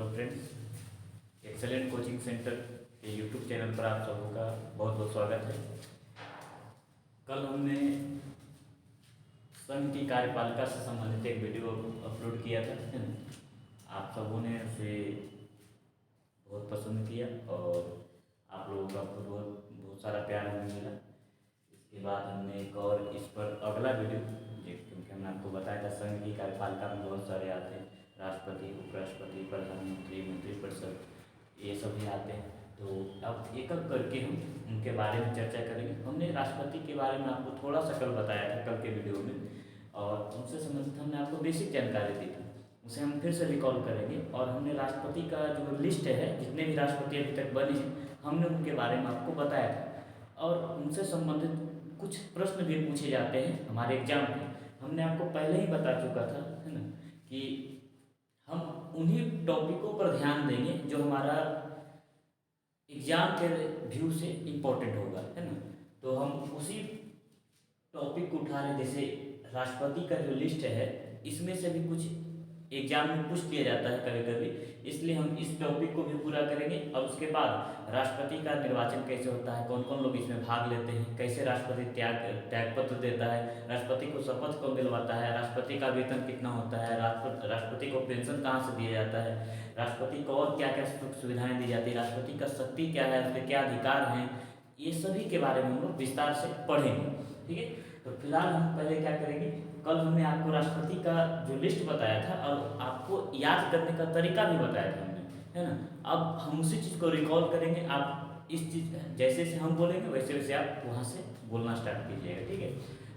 Hello friends, excellent coaching centre के YouTube channel पर आप सबों का बहुत बहुत स्वागत है। कल हमने संघ की कार्यपालिका से संबंधित एक वीडियो अपलोड किया था, है ना। आप सबों ने उसे बहुत पसंद किया और आप लोगों का बहुत बहुत सारा प्यार हमें मिला। इसके बाद हमने एक और इस पर अगला वीडियो, क्योंकि हमने आपको बताया था संघ की कार्यपालिका में बहुत सारे आते हैं, राष्ट्रपति, उपराष्ट्रपति, प्रधानमंत्री, मंत्रिपरिषद, ये सभी आते हैं। तो अब एक एक करके हम उनके बारे में चर्चा करेंगे। हमने राष्ट्रपति के बारे में आपको थोड़ा सा कल बताया था, कल के वीडियो में, और उनसे संबंधित हमने आपको बेसिक जानकारी दी थी। उसे हम फिर से रिकॉल करेंगे और हमने राष्ट्रपति का जो लिस्ट है, जितने भी राष्ट्रपति अभी तक बने हैं, हमने उनके बारे में आपको बताया था और उनसे संबंधित कुछ प्रश्न भी पूछे जाते हैं हमारे एग्जाम में। हमने आपको पहले ही बता चुका था, है ना, कि हम उन्हीं टॉपिकों पर ध्यान देंगे जो हमारा एग्जाम के व्यू से इम्पोर्टेंट होगा, है ना। तो हम उसी टॉपिक को उठा रहे, जैसे राष्ट्रपति का जो लिस्ट है, इसमें से भी कुछ एग्जाम में पूछ लिया जाता है कभी कभी, इसलिए हम इस टॉपिक को भी पूरा करेंगे। और उसके बाद राष्ट्रपति का निर्वाचन कैसे होता है, कौन कौन लोग इसमें भाग लेते हैं, कैसे राष्ट्रपति त्यागपत्र देता है, राष्ट्रपति को शपथ कौन दिलवाता है, राष्ट्रपति का वेतन कितना होता है, राष्ट्रपति को पेंशन कहाँ से दिया जाता है, राष्ट्रपति को और क्या क्या सुख सुविधाएँ दी जाती है, राष्ट्रपति का शक्ति क्या है, उसके क्या अधिकार हैं, ये सभी के बारे में हम लोग विस्तार से पढ़ेंगे। ठीक है, तो फिलहाल हम पहले क्या करेंगे, कल हमने आपको राष्ट्रपति का जो लिस्ट बताया था और आपको याद करने का तरीका भी बताया था हमने, है ना। अब हम उसी चीज़ को रिकॉल करेंगे। आप इस चीज़ जैसे जैसे हम बोलेंगे वैसे वैसे आप वहाँ से बोलना स्टार्ट कीजिएगा, ठीक है।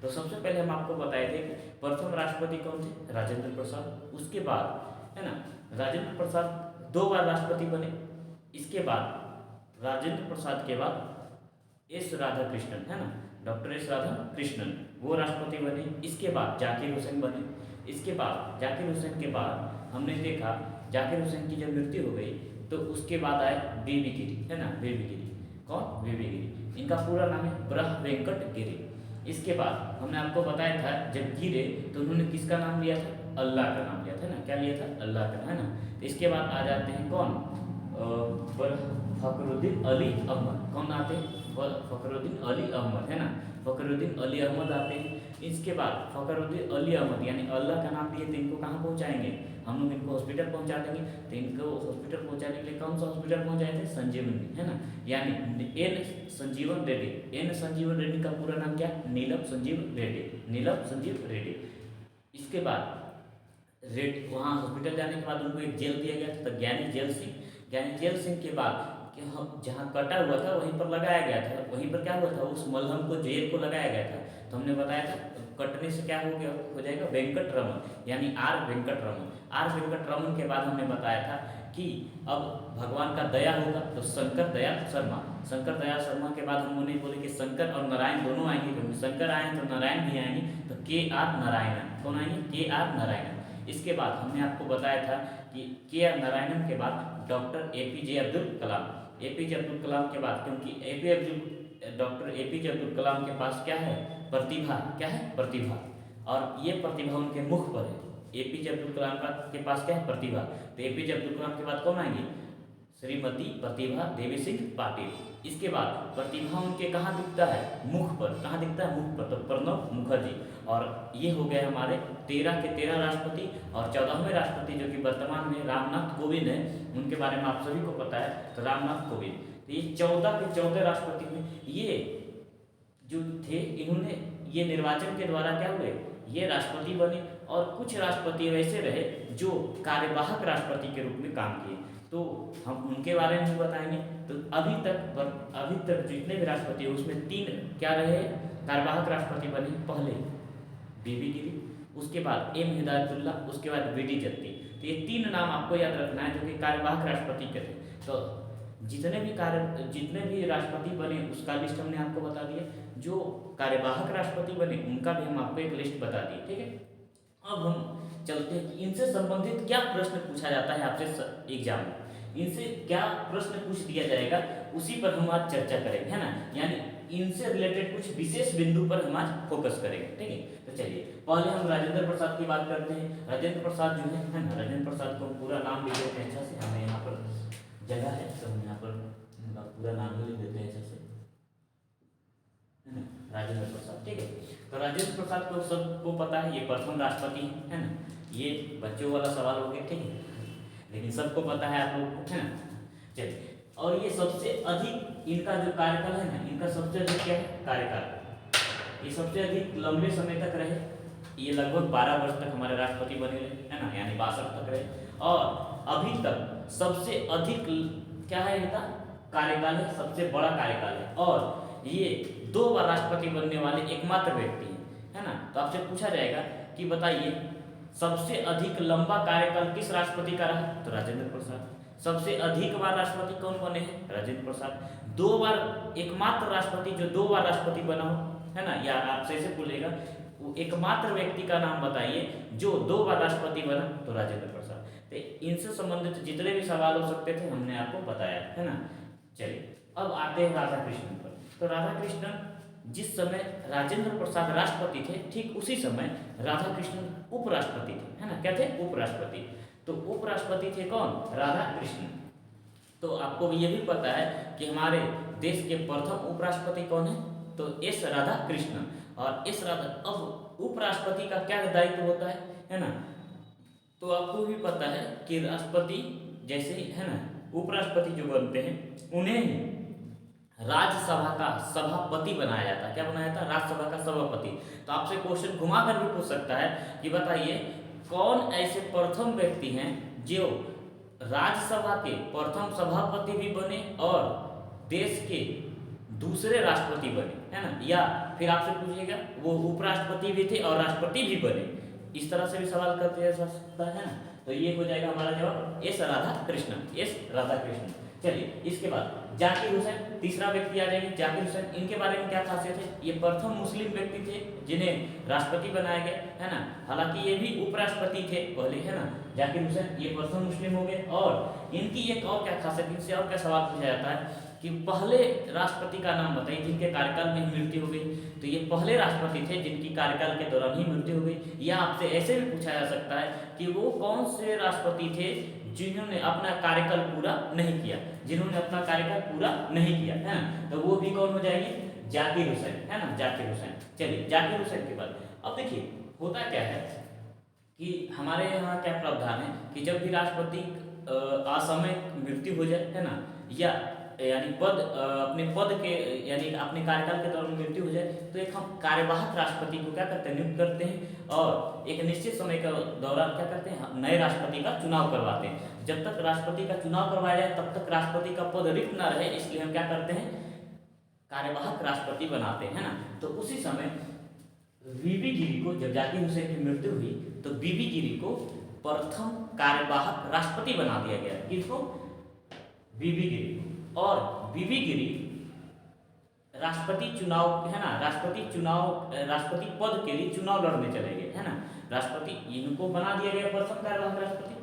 तो सबसे पहले हम आपको बताए थे कि प्रथम राष्ट्रपति कौन थे, राजेंद्र प्रसाद। उसके बाद, है ना, राजेंद्र प्रसाद 2 बार राष्ट्रपति बने। इसके बाद राजेंद्र प्रसाद के बाद एस राधाकृष्णन, है ना, डॉक्टर एस राधाकृष्णन, वो राष्ट्रपति बने। इसके बाद जाकिर हुसैन बने। इसके बाद जाकिर हुसैन के बाद हमने देखा जाकिर हुसैन की जब मृत्यु हो गई तो उसके बाद आए वीवी गिरी, है ना, वीवी गिरी। कौन? वीवी गिरी। इनका पूरा नाम है ब्रह्म वेंकट गिरी। इसके बाद हमने आपको बताया था जब गिरे तो उन्होंने किसका नाम लिया था? अल्लाह का नाम लिया था ना। क्या लिया था? अल्लाह का, है ना। तो इसके बाद आ जाते हैं कौन? फखरुद्दीन अली अहमद। कौन आते हैं? फखरुद्दीन अली अहमद, है ना, फखरुद्दीन अली अहमद आते हैं। इसके बाद फखरुद्दीन अली अहमद यानी अल्लाह का नाम दिए तो इनको कहाँ पहुँचाएंगे? हम लोग इनको हॉस्पिटल पहुँचा देंगे। तो इनको हॉस्पिटल पहुँचाने के लिए कौन सा हॉस्पिटल पहुँचाए थे? संजीवनी, है ना, यानी एन संजीवन रेड्डी। एन संजीवन रेड्डी का पूरा नाम क्या? नीलम संजीव रेड्डी। नीलम संजीव रेड्डी। इसके बाद वहाँ हॉस्पिटल जाने के बाद उनको एक जेल दिया गया था, ज्ञानी जेल सिंह। ज्ञानी जेल सिंह के बाद कि हम जहाँ कटा हुआ था वहीं पर लगाया गया था। वहीं पर क्या हुआ था? उस मलहम को, जेल को लगाया गया था। तो हमने बताया था कटने से क्या हो जाएगा? वेंकट रमन, यानी आर वेंकट रमन। आर वेंकट रमन के बाद हमने बताया था कि अब भगवान का दया होगा तो शंकर दयाल शर्मा। शंकर दयाल शर्मा के बाद हम उन्हें बोले कि शंकर और नारायण दोनों आएंगे, क्योंकि शंकर आए तो नारायण भी आएंगे, तो के आर नारायणन। कौन आएंगे? के आर नारायणन। इसके बाद हमने आपको बताया था कि के आर नारायणन के बाद doctor APJ Abdul Kalam. APJ Abdul Kalam के बाद, क्योंकि डॉक्टर एपीजे अब्दुल कलाम के पास क्या है? प्रतिभा। क्या है? प्रतिभा। और ये प्रतिभा उनके मुख पर है। एपीजे अब्दुल कलाम के पास क्या है? प्रतिभा। तो एपीजे अब्दुल कलाम के बाद कौन आएंगे? श्रीमती प्रतिभा देवी सिंह पाटिल। इसके बाद प्रतिभा उनके कहाँ दिखता है? मुख पर। कहाँ दिखता है? मुख पर। तो प्रणब मुखर्जी। और ये हो गए हमारे 13 के 13 राष्ट्रपति। और 14वें राष्ट्रपति जो कि वर्तमान में रामनाथ कोविंद है, उनके बारे में आप सभी को पता है, तो रामनाथ कोविंद। तो ये 14 के 14 राष्ट्रपति में ये जो थे, इन्होंने ये निर्वाचन के द्वारा क्या हुए? ये राष्ट्रपति बने। और कुछ राष्ट्रपति वैसे रहे जो कार्यवाहक राष्ट्रपति के रूप में काम किए, तो हम उनके बारे में भी बताएंगे। तो अभी तक जितने भी राष्ट्रपति हैं उसमें 3 क्या रहे? कार्यवाहक राष्ट्रपति बने। पहले वीवी गिरी, उसके बाद एम हिदायतुल्ला, उसके बाद वीडी जत्ती। तो ये 3 नाम आपको याद रखना है जो कि कार्यवाहक राष्ट्रपति के थे। तो जितने भी राष्ट्रपति बने उसका लिस्ट हमने आपको बता दिया। जो कार्यवाहक राष्ट्रपति बने उनका भी हम आपको एक लिस्ट बता दिए, ठीक है। अब हम चलते हैं कि इनसे संबंधित क्या प्रश्न पूछा जाता है आपसे एग्जाम में, इनसे क्या प्रश्न पूछ दिया जाएगा, उसी पर हम आज चर्चा करेंगे, है ना। यानी इनसे रिलेटेड कुछ विशेष बिंदु पर हम आज फोकस करेंगे, ठीक है। तो चलिए पहले हम राजेंद्र प्रसाद की बात करते हैं। राजेंद्र प्रसाद जो है ना, राजेंद्र प्रसाद को पूरा नाम लिख लेते हैं अच्छा से, हमें जगह है, तो हम यहाँ पर उनका पूरा नाम ही लिख देते हैं ऐसे, है ना, राजेंद्र प्रसाद। ठीक है, तो राजेंद्र प्रसाद को सबको पता है, ये प्रथम राष्ट्रपति है ना। ये बच्चों वाला सवाल हो गया, ठीक है, लेकिन सबको पता है आप लोग को, है ना। चलिए, और ये सबसे अधिक इनका जो कार्यकाल है ना, इनका सबसे अधिक क्या है कार्यकाल, ये सबसे अधिक लंबे समय तक रहे। ये लगभग 12 वर्ष तक हमारे राष्ट्रपति बने रहे, है ना, यानी 62 तक रहे। और अभी तक सबसे अधिक क्या है इनका कार्यकाल है, सबसे बड़ा कार्यकाल है, और ये 2 बार राष्ट्रपति बनने वाले एकमात्र व्यक्ति हैं, है ना। तो आपसे पूछा जाएगा कि बताइए सबसे अधिक लंबा कार्यकाल किस राष्ट्रपति का रहा, तो राजेंद्र प्रसाद। सबसे अधिक बार राष्ट्रपति कौन बने हैं, राजेंद्र प्रसाद। 2 बार एकमात्र राष्ट्रपति जो 2 बार राष्ट्रपति बना हो, है ना, या आपसे ऐसे बोलेगा वो एकमात्र व्यक्ति का नाम बताइए जो 2 बार राष्ट्रपति बना, तो राजेंद्र प्रसाद। तो इनसे संबंधित जितने भी सवाल हो सकते थे हमने आपको बताया, है ना। चलिए, अब आते हैं राधा कृष्णन पर। तो राधा कृष्णन जिस समय राजेंद्र प्रसाद राष्ट्रपति थे, ठीक उसी समय राधा कृष्णन उपराष्ट्रपति थे, है ना। क्या थे, उपराष्ट्रपति। तो उपराष्ट्रपति थे कौन, राधा कृष्णन। तो आपको ये भी पता है कि हमारे देश के प्रथम उपराष्ट्रपति कौन है, तो एस राधा कृष्णन। और एस राधा, अब उपराष्ट्रपति का क्या दायित्व होता है ना। तो आपको भी पता है कि राष्ट्रपति जैसे ही, है ना, उपराष्ट्रपति जो बनते हैं उन्हें राज्यसभा का सभापति बनाया जाता है। क्या बनाया जाता है, राज्यसभा का सभापति। तो आपसे क्वेश्चन घुमा कर भी पूछ सकता है कि बताइए कौन ऐसे प्रथम व्यक्ति हैं जो राज्यसभा के प्रथम सभापति भी बने और देश के दूसरे राष्ट्रपति बने, है ना। या फिर आपसे पूछिएगा वो उपराष्ट्रपति भी थे और राष्ट्रपति भी बने, इस तरह से भी सवाल करते जा सकता है ना। तो ये हो जाएगा हमारा जवाब एस राधा कृष्णन, एस राधा कृष्णन। चलिए, इसके बाद जाकिर हुसैन, तीसरा व्यक्ति आ जाएंगे जाकिर हुसैन। इनके बारे में क्या खासियत है, ये प्रथम मुस्लिम व्यक्ति थे जिन्हें राष्ट्रपति बनाया गया, है ना। हालांकि ये भी उपराष्ट्रपति थे पहले, है ना। जाकिर हुसैन ये प्रथम मुस्लिम हो गए। और इनकी एक और क्या खासियत, इनसे और क्या सवाल पूछा जाता है कि पहले राष्ट्रपति का नाम बताइए जिनके कार्यकाल में ही मृत्यु हो गई। तो ये पहले राष्ट्रपति थे जिनकी कार्यकाल के दौरान ही मृत्यु हो गई। या आपसे ऐसे भी पूछा जा सकता है कि वो कौन से राष्ट्रपति थे जिन्होंने अपना कार्यकाल पूरा नहीं किया, जिन्होंने अपना कार्यकाल पूरा नहीं किया, है ना। तो वो भी कौन हो जाएंगे, जाकिर हुसैन, है ना, जाकिर हुसैन। चलिए, जाकिर हुसैन के बाद अब देखिए होता क्या है कि हमारे यहाँ क्या प्रावधान है कि जब भी राष्ट्रपति असमय मृत्यु हो जाए, है ना, या यानी अपने पद के यानी अपने कार्यकाल के दौरान मृत्यु हो जाए, तो एक हम कार्यवाहक राष्ट्रपति को क्या करते हैं, नियुक्त करते हैं और एक निश्चित समय के दौरान क्या करते हैं, नए राष्ट्रपति का चुनाव करवाते हैं। जब तक राष्ट्रपति का चुनाव करवाया जाए तब तक राष्ट्रपति का पद रिक्त न रहे, इसलिए हम क्या करते हैं, कार्यवाहक राष्ट्रपति बनाते हैं, है ना। तो उसी समय बीबी गिरी को, जब जाकिर हुसैन की मृत्यु हुई तो बीबी गिरी को प्रथम कार्यवाहक राष्ट्रपति बना दिया गया। किसको, बीबी गिरी को। और बीबी गिरी राष्ट्रपति चुनाव, है ना, राष्ट्रपति पद के लिए चुनाव लड़ने चले गए, है ना। राष्ट्रपति इनको बना दिया गया प्रथम कार्यवाहक राष्ट्रपति।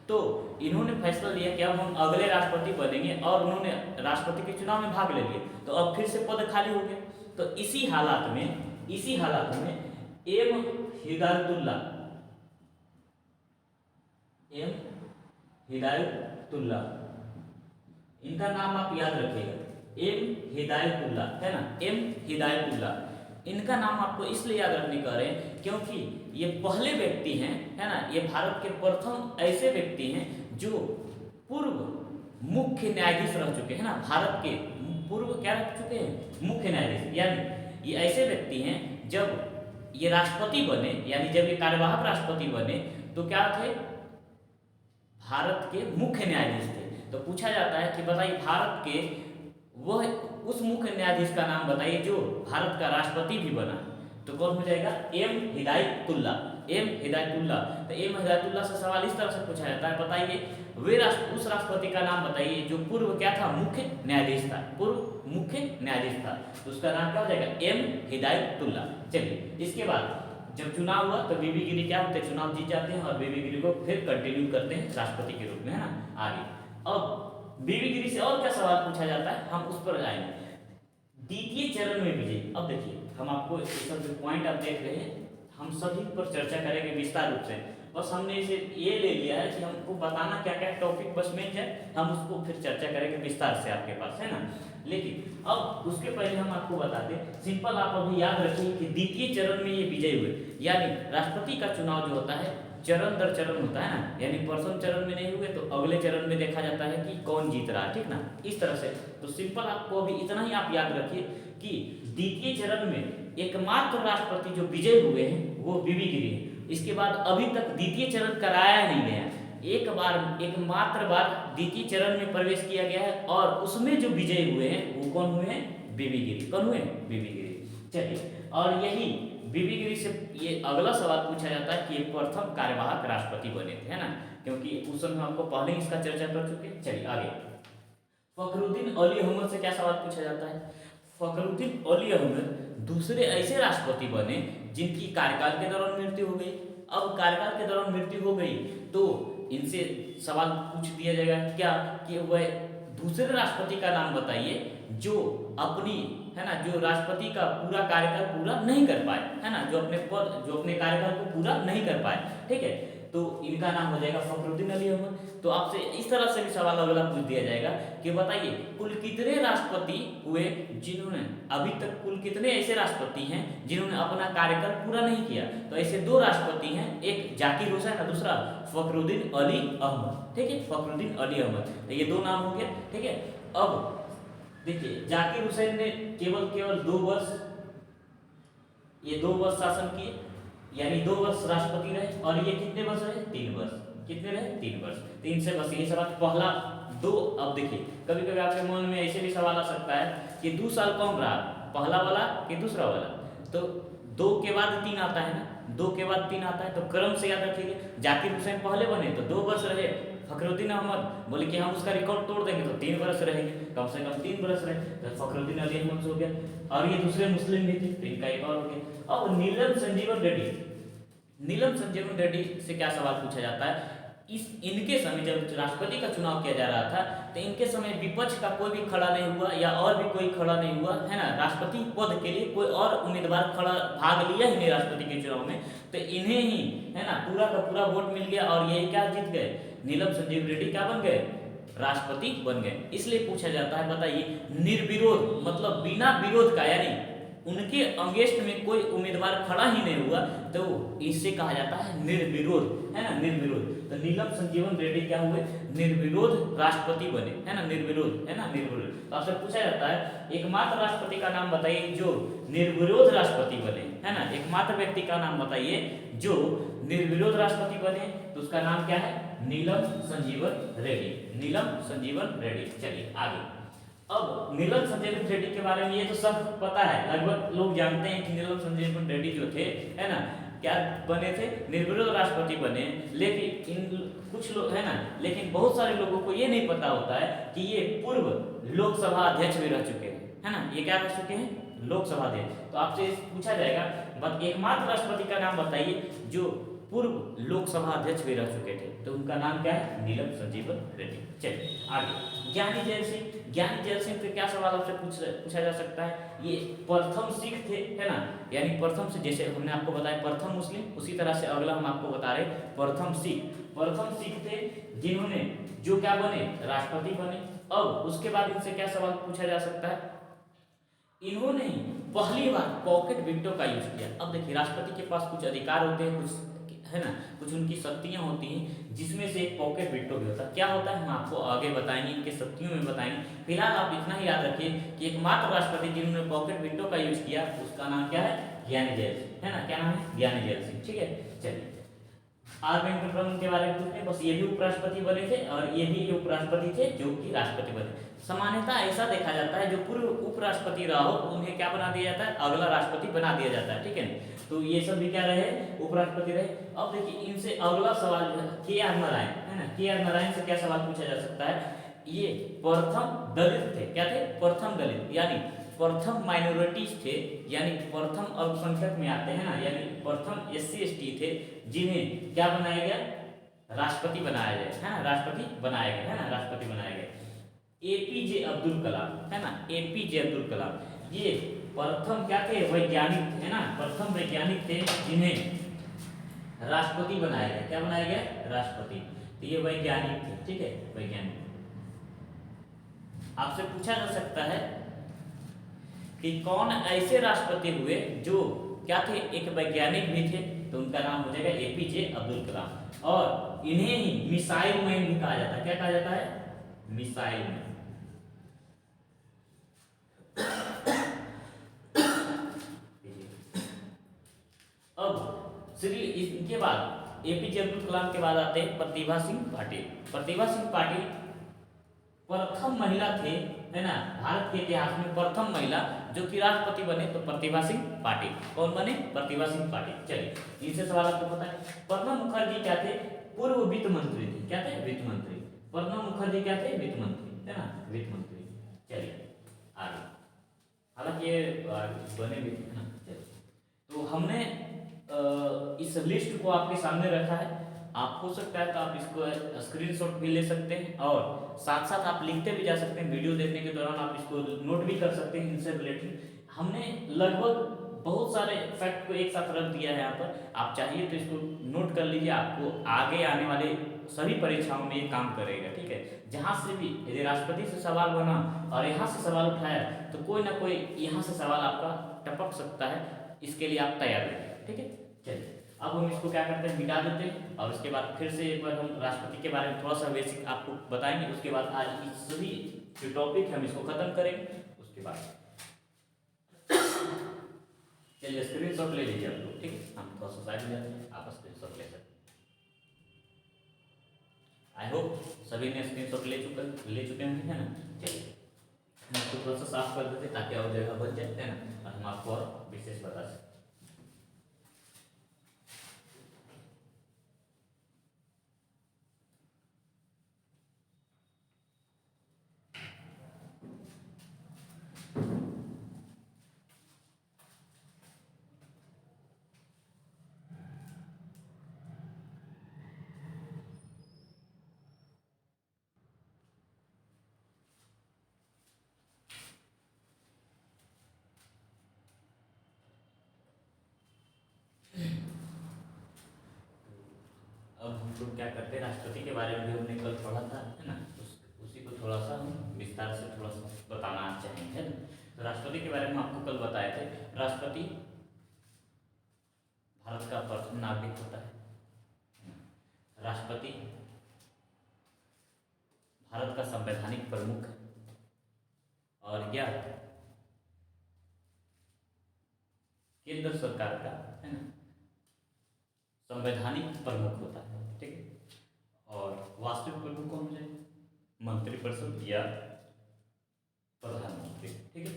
तो इन्होंने फैसला लिया कि अब हम अगले राष्ट्रपति बनेंगे और उन्होंने राष्ट्रपति के चुनाव में भाग ले लिया, तो अब फिर से पद खाली हो गए। तो इसी हालात में एम हिदायतुल्लाह, इनका नाम आप याद रखिएगा, एम हिदायतुल्लाह, है ना, एम हिदायतुल्लाह। इनका नाम आपको इसलिए याद रखने का है क्योंकि ये पहले व्यक्ति हैं, है ना, ये भारत के प्रथम ऐसे व्यक्ति हैं जो पूर्व मुख्य न्यायाधीश रह चुके हैं, ना। भारत के पूर्व क्या रह चुके हैं, मुख्य न्यायाधीश। यानी ये ऐसे व्यक्ति हैं जब ये राष्ट्रपति बने, यानी जब ये कार्यवाहक राष्ट्रपति बने तो क्या थे, भारत के मुख्य न्यायाधीश थे। तो पूछा जाता है कि बताइए भारत के वह उस मुख्य न्यायाधीश का नाम बताइए जो भारत का राष्ट्रपति भी बना। तो कौन हो जाएगा, एम हिदायतुल्लाह, एम हिदायतुल्लाह। तो एम हिदायतुल्लाह से सवाल इस तरह से पूछा जाता है, बताइए वे उस राष्ट्रपति का नाम बताइए जो पूर्व क्या था, मुख्य न्यायाधीश था, पूर्व मुख्य न्यायाधीश था। तो उसका नाम क्या हो जाएगा, एम हिदायतुल्लाह। चलिए, इसके बाद जब चुनाव हुआ तो बीबी गिरी क्या होते हैं, चुनाव जीत जाते हैं और बीबी गिरी को फिर कंटिन्यू करते हैं राष्ट्रपति के रूप में, है ना, आगे। अब बीबी गिरी से और क्या सवाल पूछा जाता है, हम उस पर आएंगे। द्वितीय चरण में विजय। अब देखिए हम आपको ये सब जो पॉइंट आप देख रहे हैं हम सभी पर चर्चा करेंगे विस्तार रूप से। बस हमने इसे ये ले लिया है कि हमको बताना क्या क्या टॉपिक बस में है, हम उसको फिर चर्चा करेंगे विस्तार से आपके पास, है ना। लेकिन अब उसके पहले हम आपको बता दें, सिंपल आप अभी याद रखिए कि द्वितीय चरण में ये विजयी हुए, यानी राष्ट्रपति का चुनाव जो होता है चरण दर चरण होता है ना, यानी प्रथम चरण में नहीं हुए तो अगले चरण में देखा जाता है कि कौन जीत रहा है, ठीक ना, इस तरह से। तो सिंपल आपको अभी इतना ही आप याद रखिए कि द्वितीय चरण में एकमात्र राष्ट्रपति जो विजय हुए हैं वो बीबी गिरी है। इसके बाद अभी तक द्वितीय चरण कराया नहीं गया, एकमात्र बार द्वितीय चरण में प्रवेश किया गया है और उसमें जो विजयी हुए हैं वो कौन हुए हैं, बीबी गिरी। कौन हुए, बीबी गिरी। चलिए, और यही बीबी गिरी से ये अगला सवाल पूछा जाता है कि ये प्रथम कार्यवाहक राष्ट्रपति बने थे, है ना, क्योंकि उस समय आपको पहले ही इसका चर्चा कर चुके। चलिए आगे, फखरुद्दीन अली अहमद से क्या सवाल पूछा जाता है। फखरुद्दीन अली अहमद दूसरे ऐसे राष्ट्रपति बने जिनकी कार्यकाल के दौरान मृत्यु हो गई। अब कार्यकाल के दौरान मृत्यु हो गई तो इनसे सवाल पूछ दिया जाएगा क्या कि वह दूसरे राष्ट्रपति का नाम बताइए जो अपनी, है ना, जो राष्ट्रपति का पूरा कार्यकाल पूरा नहीं कर पाए, है ना, जो अपने कार्यकाल को पूरा नहीं कर पाए, ठीक है। तो इनका नाम हो जाएगा फखरुद्दीन अली अहमद। तो आपसे इस तरह से भी सवाल अगला पूछ दिया जाएगा कि बताइए कुल कितने राष्ट्रपति हुए जिन्होंने, अभी तक कुल कितने ऐसे राष्ट्रपति हैं जिन्होंने अपना कार्यकाल पूरा नहीं किया। तो ऐसे दो राष्ट्रपति हैं, एक जाकिर हुसैन और दूसरा फखरुद्दीन अली अहमद, ठीक है, फखरुद्दीन अली अहमद। तो ये दो नाम हो गया, ठीक है। अब देखिए जाकिर हुसैन ने केवल 2 वर्ष, ये 2 वर्ष शासन किए, यानी 2 वर्ष राष्ट्रपति रहे, और ये कितने वर्ष रहे, 3 वर्ष। कितने रहे, 3 वर्ष। 3 से बस ये सवाल पहला 2। अब देखिए कभी कभी आपके मन में ऐसे भी सवाल आ सकता है कि 2 साल कौन रहा, पहला वाला कि दूसरा वाला। तो 2 के बाद 3 आता है ना, 2 के बाद 3 आता है, तो क्रम से याद रखिएगा। जाकिर हुसैन पहले बने तो 2 वर्ष रहे, फखरुद्दीन अहमद बोले कि हम उसका रिकॉर्ड तोड़ देंगे तो 3 वर्ष रहेंगे, कम से कम 3 वर्ष रहे, तो फखरुद्दीन अली अहमद से हो गया। और ये दूसरे मुस्लिम भी थे तो इनका एक और हो गया। अब नीलम संजीवन रेड्डी, नीलम संजीवन रेड्डी से क्या सवाल पूछा जाता है। इनके समय जब राष्ट्रपति का चुनाव किया जा रहा था तो इनके समय विपक्ष का कोई भी खड़ा नहीं हुआ या और भी कोई खड़ा नहीं हुआ, है ना, राष्ट्रपति पद के लिए कोई और उम्मीदवार खड़ा भाग लिया ही नहीं राष्ट्रपति के चुनाव में, तो इन्हें ही, है ना, पूरा का पूरा वोट मिल गया और यही क्या जीत गए, नीलम संजीव रेड्डी क्या बन गए, राष्ट्रपति बन गए। इसलिए पूछा जाता है बताइए निर्विरोध, मतलब बिना विरोध का, यानी उनके अगेंस्ट में कोई उम्मीदवार खड़ा ही नहीं हुआ, तो इससे कहा जाता है निर्विरोध, है ना, निर्विरोध। तो नीलम संजीवन रेड्डी क्या हुए, निर्विरोध राष्ट्रपति बने, है ना, निर्विरोध, है ना, निर्विरोध। तो आपसे पूछा जाता है एकमात्र राष्ट्रपति का नाम बताइए जो निर्विरोध राष्ट्रपति बने, है ना, एकमात्र व्यक्ति का नाम बताइए जो निर्विरोध राष्ट्रपति बने, तो उसका नाम क्या है, नीलम संजीवन रेड्डी, नीलम संजीवन रेड्डी। चलिए आगे। अब नीलम संजीवन रेड्डी के बारे में ये तो सब पता है, लगभग लोग जानते हैं कि नीलम संजीवन रेड्डी जो थे, है ना, क्या बने थे, निर्विरोध राष्ट्रपति बने। लेकिन इन कुछ लोग, है ना, लेकिन बहुत सारे लोगों को ये नहीं पता होता है कि ये पूर्व लोकसभा अध्यक्ष भी रह चुके हैं, है ना, ये क्या रह चुके हैं, लोकसभा अध्यक्ष। तो आपसे पूछा जाएगा बस एकमात्र राष्ट्रपति का नाम बताइए जो पूर्व लोकसभा अध्यक्ष भी रह चुके थे, तो उनका नाम क्या है, नीलम संजीवन रेड्डी। चलिए आगे। ज्ञानी जैल सिंह, ज्ञानी जैल सिंह से क्या सवाल आपसे पूछा जा सकता है। ये प्रथम सिख थे, है ना, यानी प्रथम से, जैसे हमने आपको बताया प्रथम मुस्लिम, उसी तरह से अगला हम आपको बता रहे प्रथम सिख। प्रथम सिख थे जिन्होंने जो क्या बने, राष्ट्रपति बने। अब उसके बाद इनसे क्या सवाल पूछा जा सकता है, इन्होंने पहली बार पॉकेट विंडो का यूज किया। अब देखिए राष्ट्रपति के पास कुछ अधिकार होते हैं, कुछ, है ना, कुछ उनकी शक्तियां होती हैं, जिसमें से एक पॉकेट विंडो भी होता है। क्या होता है हम आपको आगे बताएंगे, इनके शक्तियों में बताएंगे। फिलहाल आप इतना ही याद रखिए कि एकमात्र राष्ट्रपति जिन्होंने पॉकेट विंडो का यूज किया उसका नाम क्या है, ज्ञानी जैल सिंह, है ना, क्या नाम है, ज्ञानी जैल सिंह, ठीक है। चलिए आर वेंकटरमन के बारे में पूछते हैं, बस ये भी उपराष्ट्रपति बने थे और ये भी उपराष्ट्रपति थे जो कि राष्ट्रपति बने। सामान्यतः ऐसा देखा जाता है जो पूर्व उपराष्ट्रपति रहा हो उन्हें क्या बना दिया जाता है, अगला राष्ट्रपति बना दिया जाता है, ठीक है। तो ये सब भी क्या रहे, उपराष्ट्रपति रहे। अब देखिए इनसे अगला सवाल के आर नारायण, है ना, के आर नारायण से क्या सवाल पूछा जा सकता है। ये प्रथम दलित थे, क्या थे, प्रथम दलित, यानी प्रथम माइनॉरिटीज थे, यानी प्रथम अल्पसंख्यक में आते हैं ना, यानी प्रथम SC/ST थे जिन्हें क्या बनाया गया, राष्ट्रपति बनाया गया, है ना, राष्ट्रपति बनाया गया, है ना, राष्ट्रपति बनाया गया। APJ अब्दुल कलाम, है ना, APJ अब्दुल कलाम ये प्रथम क्या थे, वैज्ञानिक, है ना, प्रथम वैज्ञानिक थे जिन्हें राष्ट्रपति बनाया गया। क्या बनाया गया? राष्ट्रपति। तो ये वैज्ञानिक थे, ठीक है, वैज्ञानिक। आपसे पूछा जा सकता है कि कौन ऐसे राष्ट्रपति हुए जो क्या थे, एक वैज्ञानिक भी थे, तो उनका नाम हो जाएगा एपीजे अब्दुल कलाम। और इन्हें ही मिसाइल मैन भी कहा जाता है। क्या कहा जाता है? Missile man. अब चलिए इनके बाद एपीजे अब्दुल कलाम के बाद आते हैं प्रतिभा सिंह पाटिल। प्रतिभा सिंह पाटिल प्रथम महिला थे, है ना, भारत के इतिहास में प्रथम महिला जो कि राष्ट्रपति बने, तो प्रतिभा सिंह पाटिल। कौन बने? प्रतिभा सिंह पाटिल। चलिए इनसे सवाल आपको पता है। प्रणब मुखर्जी क्या थे? पूर्व वित्त मंत्री थे। क्या थे? वित्त मंत्री। प्रणब मुखर्जी क्या थे? वित्त मंत्री, है ना, वित्त मंत्री। चलिए आगे, हालांकि ये बने भी थे ना। चलिए, तो हमने इस लिस्ट को आपके सामने रखा है। आप हो सकता है तो आप इसको स्क्रीनशॉट भी ले सकते हैं और साथ साथ आप लिखते भी जा सकते हैं। वीडियो देखने के दौरान आप इसको नोट भी कर सकते हैं। इनसे रिलेटेड हमने लगभग बहुत सारे फैक्ट को एक साथ रख दिया है यहाँ पर। आप चाहिए तो इसको नोट कर लीजिए, आपको आगे आने वाले सभी परीक्षाओं में ये काम करेगा, ठीक है। जहाँ से भी यदि राष्ट्रपति से सवाल बना और यहाँ से सवाल उठाया तो कोई ना कोई यहाँ से सवाल आपका टपक सकता है। इसके लिए आप तैयार रहिए, ठीक है। चलिए अब हम इसको क्या करते हैं, मिटा देते हैं और उसके बाद फिर से एक बार हम राष्ट्रपति के बारे में थोड़ा सा बेसिक आपको बताएंगे। उसके बाद आज की सभी जो टॉपिक हम इसको खत्म करेंगे। उसके बाद चलिए स्क्रीनशॉट ले लीजिए आप लोग, ठीक है। हम थोड़ा सा साइड में जाते हैं, आप स्क्रीनशॉट ले सकते हैं। आई होप सभी ने स्क्रीनशॉट ले चुके होंगे, है ना। चलिए हम इसको थोड़ा सा साफ कर देते ताकि और जगह बच जाए, है ना, और हम आपको और विशेष बता सकें। अब हम लोग क्या करते हैं, राष्ट्रपति के बारे में भी हमने कल पढ़ा था, है ना, उसी को थोड़ा सा हम विस्तार से थोड़ा सा बताना चाहेंगे, है ना। तो राष्ट्रपति के बारे में आपको कल बताए थे। राष्ट्रपति भारत का प्रथम नागरिक होता है। राष्ट्रपति भारत का संवैधानिक प्रमुख है और यह केंद्र सरकार का, है ना, संवैधानिक प्रमुख होता है, ठीक है। और वास्तविक प्रमुख कौन हो जाएगा? मंत्रिपरिषद या प्रधानमंत्री, ठीक है।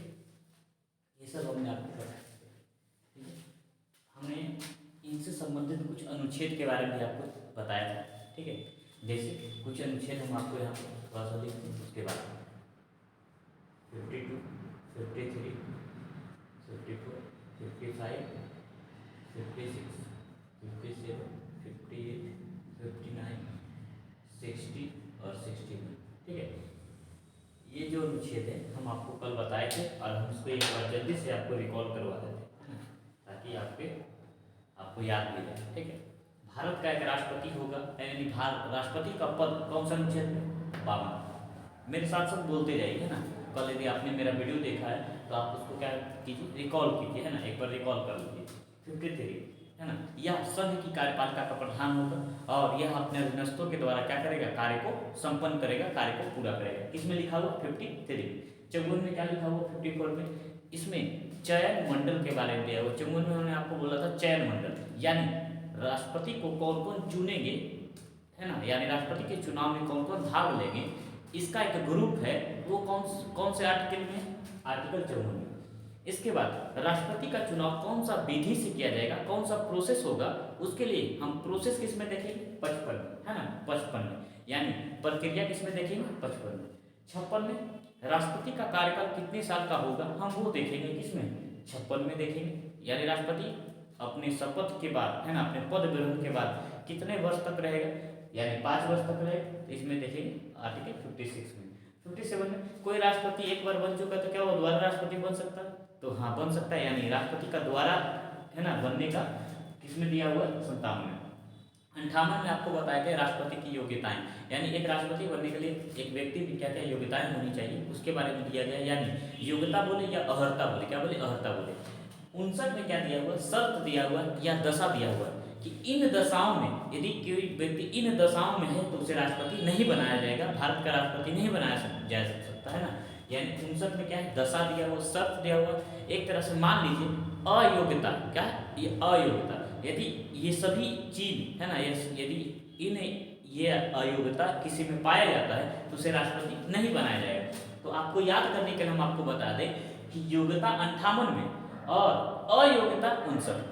ये सब हमने आपको पढ़ा, ठीक है। हमने इनसे संबंधित कुछ अनुच्छेद के बारे में भी आपको बताया था, ठीक है। जैसे कुछ अनुच्छेद हम आपको यहाँ पर थोड़ा सा देखते हैं। उसके बाद 52, 53, 54, 55, 56, 57, 58, 59, 60 और 61, ठीक है। ये जो अनुच्छेद है हम आपको कल बताए थे और हम इसको एक बार जल्दी से आपको रिकॉल करवा देते हैं ताकि आपको याद भी रहे, ठीक है। भारत का एक राष्ट्रपति होगा, यानी राष्ट्रपति का पद कौन सा अनुच्छेद में? 52। मेरे साथ साथ बोलते जाइए, है ना। कल यदि आपने मेरा वीडियो देखा है तो आप उसको क्या कीजिए, रिकॉल कीजिए, है ना, एक बार रिकॉल कर लीजिए। 53, है ना, यह संघ की कार्यपालिका का प्रधान होगा और यह अपने अधीनस्थों के द्वारा क्या करेगा? कार्य को संपन्न करेगा, कार्य को पूरा करेगा। किसमें लिखा हुआ? 53। 54 में क्या लिखा हुआ? 54 में इसमें चयन मंडल के बारे में दिया हुआ। 54 में हमने आपको बोला था चयन मंडल, यानी राष्ट्रपति को कौन कौन चुनेंगे, है ना, यानी राष्ट्रपति के चुनाव में कौन कौन भाग लेंगे, इसका एक ग्रुप है। वो कौन से आर्टिकल में? आर्टिकल 54 में। इसके बाद राष्ट्रपति का चुनाव कौन सा विधि से किया जाएगा, कौन सा प्रोसेस होगा, उसके लिए हम प्रोसेस किस में देखेंगे? 55 में, है ना, 55 में, यानी प्रक्रिया किस में देखेंगे? 55 में। 56 में राष्ट्रपति का कार्यकाल कितने साल का होगा, हम वो देखेंगे। किसमें? 56 में देखेंगे। यानी राष्ट्रपति अपने शपथ के बाद, है ना, अपने पद ग्रहण के बाद कितने वर्ष तक रहेगा, यानी 5 वर्ष तक रहेगा। तो इसमें देखेंगे आर्टिकल 56 में। 57 में कोई राष्ट्रपति एक बार बन चुका तो क्या वो दोबारा राष्ट्रपति बन सकता है? तो हाँ, बन सकता है। यानी राष्ट्रपति का दोबारा, है ना, बनने का किसमें दिया हुआ है? 57 में। 58 में आपको बताया गया राष्ट्रपति की योग्यताएं, यानी एक राष्ट्रपति बनने के लिए एक व्यक्ति में क्या क्या योग्यताएं होनी चाहिए उसके बारे में दिया गया, यानी योग्यता बोले या अहर्ता बोले, क्या बोले, अहर्ता बोले। 59 में क्या दिया हुआ, शर्त दिया हुआ या दशा दिया हुआ कि इन दशाओं में यदि कोई व्यक्ति इन दशाओं में है तो उसे राष्ट्रपति नहीं बनाया जाएगा, भारत का राष्ट्रपति नहीं बनाया जा सकता है ना। यानी 59 में क्या है, दशा दिया हुआ, शर्त दिया हुआ। एक तरह से मान लीजिए अयोग्यता, क्या है ये अयोग्यता, यदि ये सभी चीज है ना, यदि इन ये अयोग्यता किसी में पाया जाता है तो उसे राष्ट्रपति नहीं बनाया जाएगा। तो आपको याद करने के लिए हम आपको बता दें कि योग्यता 58 में और अयोग्यता 59 में,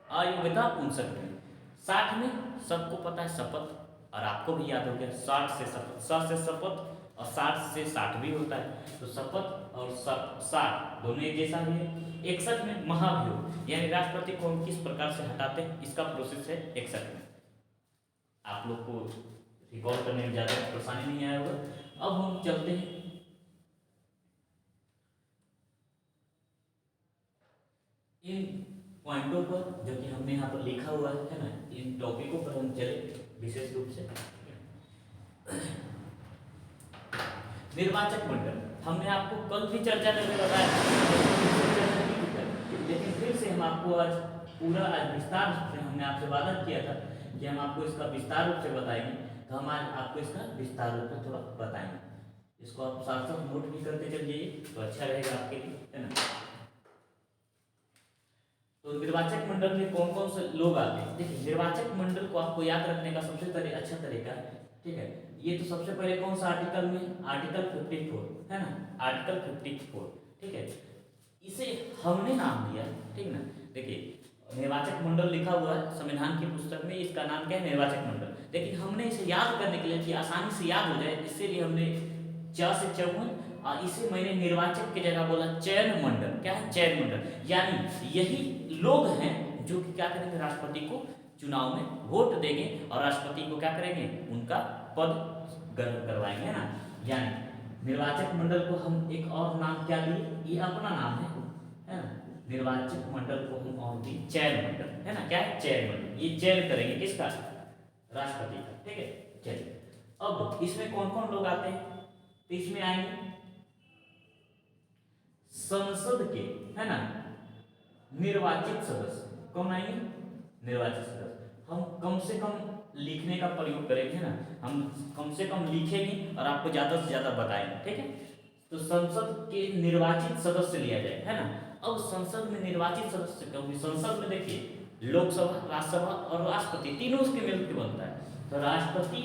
अयोग्यता 59 में। 60 में सबको पता है शपथ, और आपको भी याद हो गया 60 से शपथ, 60 से शपथ और 60 से 60 भी होता है, तो शपथ और 60 दोनों एक जैसा भी है। 61 में महाभियोग, यानी राष्ट्रपति को हम किस प्रकार से हटाते हैं इसका प्रोसेस है 61 में। आप लोग को रिकॉर्ड करने में ज़्यादा परेशानी नहीं आया होगा। अब हम चलते हैं इन पॉइंटों पर जो कि हमने यहाँ पर लिखा हुआ है ना, इन टॉपिकों पर हम चले विशेष रूप से। निर्वाचक मंडल हमने आपको कल भी चर्चा करके बताया, लेकिन फिर से हम आपको आज पूरा आज विस्तार से हमने आपसे वादा किया था कि हम आपको इसका विस्तार रूप से बताएंगे, तो हम आज आपको इसका विस्तार रूप से थोड़ा बताएंगे। इसको आप साथ साथ नोट भी करते चल जाइए तो अच्छा रहेगा आपके लिए, है ना। तो निर्वाचक मंडल में कौन कौन से लोग आते हैं, देखिए निर्वाचक मंडल को आपको याद रखने का सबसे अच्छा तरीका है, ठीक है। ये तो सबसे पहले कौन सा आर्टिकल में, आर्टिकल 54 है ना, आर्टिकल 54, ठीक है। इसे हमने नाम दिया, ठीक ना। देखिए निर्वाचक मंडल लिखा हुआ है संविधान की पुस्तक में, इसका नाम क्या है, निर्वाचक मंडल। लेकिन हमने इसे याद करने के लिए कि आसानी से याद हो जाए, इसीलिए हमने 4 से 54 और इसे मैंने निर्वाचक की जगह बोला चयन मंडल। क्या है, चयन मंडल, यानी यही लोग हैं जो कि क्या करेंगे, राष्ट्रपति को चुनाव में वोट देंगे और राष्ट्रपति को क्या करेंगे, उनका पद ग्रहण करवाएंगे, है ना। यानी निर्वाचक मंडल को हम एक और नाम क्या दिए, ये अपना नाम है ना, निर्वाचक मंडल को हम और दी चयन मंडल, है ना। क्या है, चयन मंडल, ये चयन करेंगे किसका, राष्ट्रपति का, ठीक है। चलिए अब इसमें कौन कौन लोग आते हैं, तो इसमें आएंगे संसद के, है ना, निर्वाचित सदस्य। कौन आएंगे, निर्वाचित सदस्य। हम कम से कम लिखने का प्रयोग करेंगे ना, हम कम से कम लिखेंगे और आपको ज्यादा से ज्यादा बताएंगे, ठीक है। तो संसद के निर्वाचित सदस्य लिया जाए, है ना। अब संसद में निर्वाचित सदस्य, क्योंकि संसद में देखिए लोकसभा, राज्यसभा और राष्ट्रपति तीनों उसके मिलकर बनता है। तो राष्ट्रपति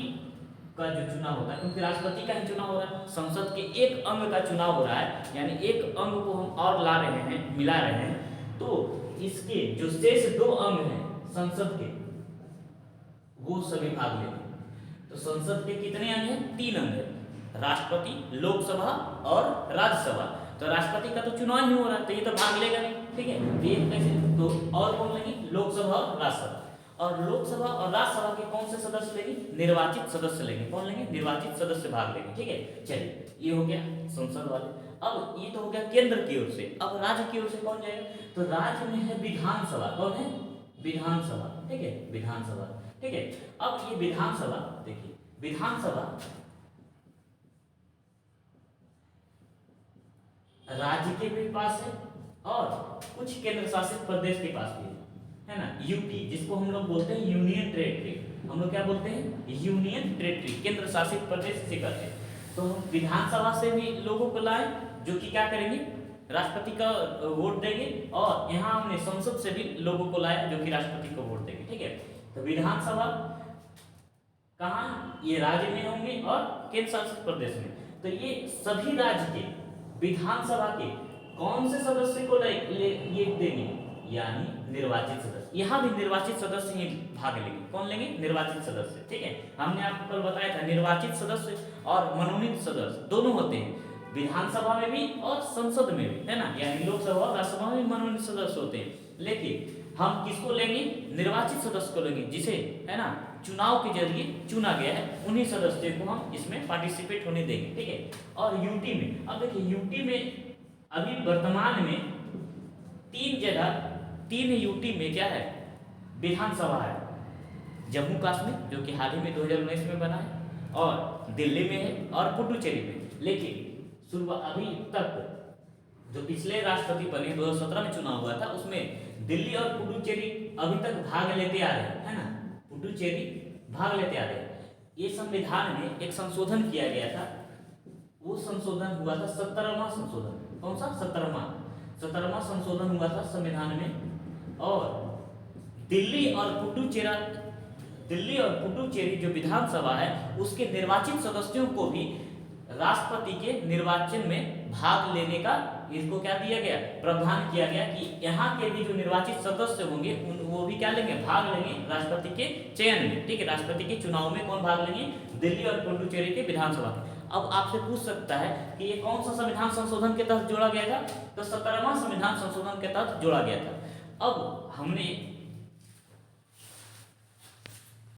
का जो चुनाव होता है, क्योंकि राष्ट्रपति का ही चुनाव हो रहा है, संसद के एक अंग का चुनाव हो रहा है, यानी एक अंग को हम और ला रहे हैं, मिला रहे हैं, तो इसके जो शेष 2 अंग हैं संसद के, वो सभी भाग लेंगे। तो संसद के कितने अंग हैं, 3 अंग हैं, राष्ट्रपति, लोकसभा और राज्यसभा। तो राष्ट्रपति का तो चुनाव ही हो रहा है, तो ये तो भाग लेगा नहीं, ठीक है। ये कैसे, तो और कौन लेंगे, लोकसभा और राज्यसभा। और लोकसभा और राज्यसभा के कौन से सदस्य लेंगे, निर्वाचित सदस्य लेंगे। कौन लेंगे, निर्वाचित सदस्य भाग लेंगे, ठीक है। चलिए ये हो गया संसद वाले। अब ये तो हो गया केंद्र की ओर से, अब राज्य की ओर से कौन जाएगा, तो राज्य में है विधानसभा। कौन है, विधानसभा, ठीक है, विधानसभा, ठीक है। अब ये विधानसभा, देखिए विधानसभा राज्य के भी पास है और कुछ केंद्र शासित प्रदेश के पास भी है ना। यूटी, जिसको हम लोग बोलते हैं यूनियन टेरिटरी, हम लोग क्या बोलते हैं, यूनियन टेरिटरी, केंद्र शासित प्रदेश से करते हैं। तो हम विधानसभा से भी लोगों को लाए जो कि क्या करेंगे, राष्ट्रपति का वोट देंगे, और यहाँ हमने संसद से भी लोगों को लाया जो कि राष्ट्रपति को वोट देंगे, ठीक है। तो विधानसभा कहाँ, ये राज्य में होंगे और केंद्र शासित प्रदेश में। तो ये सभी राज्य के विधानसभा के कौन से सदस्य को ये देंगे, यानी निर्वाचित सदस्य। यहाँ भी निर्वाचित सदस्य ही भाग लेंगे। कौन लेंगे, निर्वाचित सदस्य, ठीक है। हमने आपको कल बताया था निर्वाचित सदस्य और मनोनीत सदस्य दोनों होते हैं, विधानसभा में भी और संसद में भी, है ना। यानी लोकसभा और राज्यसभा में मनोनीत सदस्य होते हैं। लेकिन हम किसको लेंगे, निर्वाचित सदस्य को लेंगे, जिसे, है ना, चुनाव के जरिए चुना गया है, उन्हीं सदस्य को हम इसमें पार्टिसिपेट होने देंगे, ठीक है। और यूटी में, अब देखिए यूटी में अभी वर्तमान में 3 यूटी में क्या है, विधानसभा है, जम्मू कश्मीर जो कि हाल ही में 2019 में बना है, और दिल्ली में है, और पुडुचेरी में। लेकिन शुरुआत अभी तक जो पिछले राष्ट्रपति बने 2017 में चुनाव हुआ था, उसमें दिल्ली और पुडुचेरी अभी तक भाग लेते आ रहे हैं, है ना, पुडुचेरी भाग लेते आ रहे हैं। ये संविधान में एक संशोधन किया गया था, वो संशोधन हुआ था 17वां संशोधन। कौन सा? 17वां संशोधन हुआ था संविधान में। और दिल्ली और पुडुचेरी जो विधानसभा है उसके निर्वाचित सदस्यों को भी राष्ट्रपति के निर्वाचन में भाग लेने का इसको क्या दिया गया? प्रावधान किया गया कि यहाँ के भी जो निर्वाचित सदस्य होंगे वो भी क्या लेंगे? भाग लेंगे राष्ट्रपति के चयन में। ठीक है, राष्ट्रपति के चुनाव में कौन भाग लेंगे? दिल्ली और पुडुचेरी के विधानसभा के। अब आपसे पूछ सकता है कि ये कौन सा संविधान संशोधन के तहत जोड़ा गया था? तो 17वां संविधान संशोधन के तहत जोड़ा गया था। अब हमने